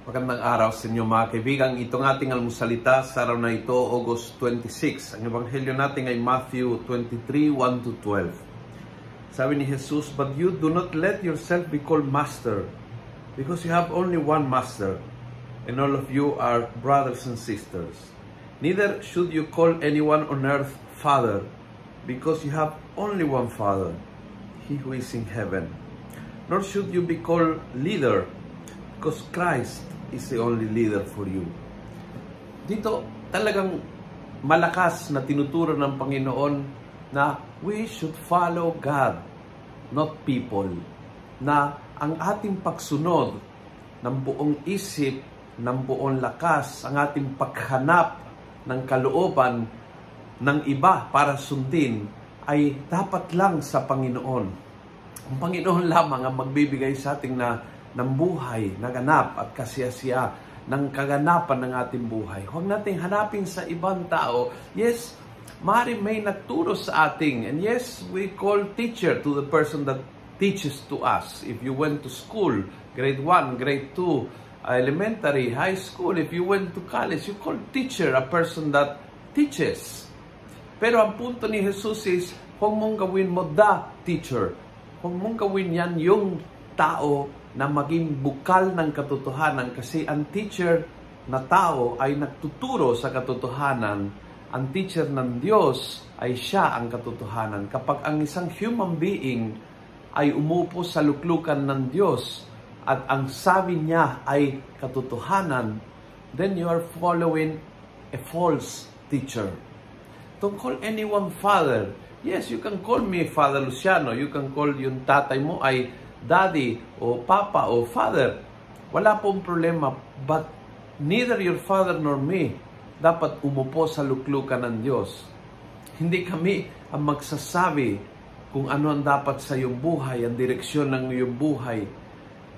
Magandang araw sa inyo mga kaibigan. Itong ating almusalita sa araw na ito, August 26. Ang ebanghelyo natin ay Matthew 23, 1-12. Sabi ni Jesus, "But you do not let yourself be called master, because you have only one master, and all of you are brothers and sisters. Neither should you call anyone on earth Father, because you have only one Father, He who is in heaven. Nor should you be called leader, because Christ is the only leader for you." Dito talagang malakas na tinuturo ng Panginoon na we should follow God, not people. Na ang ating pagsunod ng buong isip, ng buong lakas, ang ating paghanap ng kalooban ng iba para sundin ay dapat lang sa Panginoon. Ang Panginoon lamang ang magbibigay sa ating ng buhay, na ganap at kasiyasiya, ng kaganapan ng ating buhay. Huwag nating hanapin sa ibang tao. Yes, maaari may nagturo sa ating. And yes, we call teacher to the person that teaches to us. If you went to school, grade 1, grade 2, elementary, high school, if you went to college, you call teacher a person that teaches. Pero ang punto ni Jesus is, huwag mong gawin mo the teacher. Huwag mong gawin yan yung tao na maging bukal ng katotohanan, kasi ang teacher na tao ay nagtuturo sa katotohanan. Ang teacher ng Diyos ay siya ang katotohanan. Kapag ang isang human being ay umupo sa luklukan ng Diyos at ang sabi niya ay katotohanan, then you are following a false teacher. Don't call anyone father. Yes, you can call me Father Luciano. You can call yung tatay mo ay daddy o papa o father. Wala pong problema. But neither your father nor me dapat umupo sa luklukan ng Diyos. Hindi kami ang magsasabi kung ano ang dapat sa iyong buhay, ang direksyon ng iyong buhay.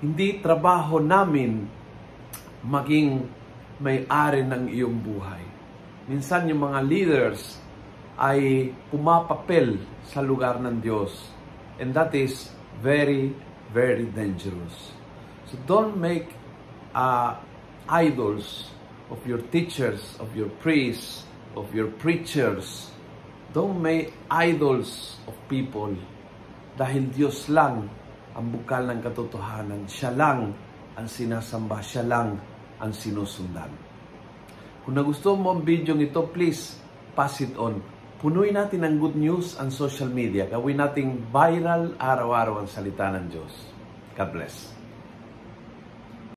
Hindi trabaho namin maging may-ari ng iyong buhay. Minsan yung mga leaders ay pumapapel sa lugar ng Diyos. And that is very, very dangerous. So don't make idols of your teachers, of your priests, of your preachers. Don't make idols of people. Dahil Diyos lang ang bukal ng katotohanan. Siya lang ang sinasamba. Siya lang ang sinusundan. Kung nagustuhan mo ang video ito, please pass it on. Punuin natin ng good news ang social media. Gawin nating viral araw-araw ang salita ng Diyos. God bless.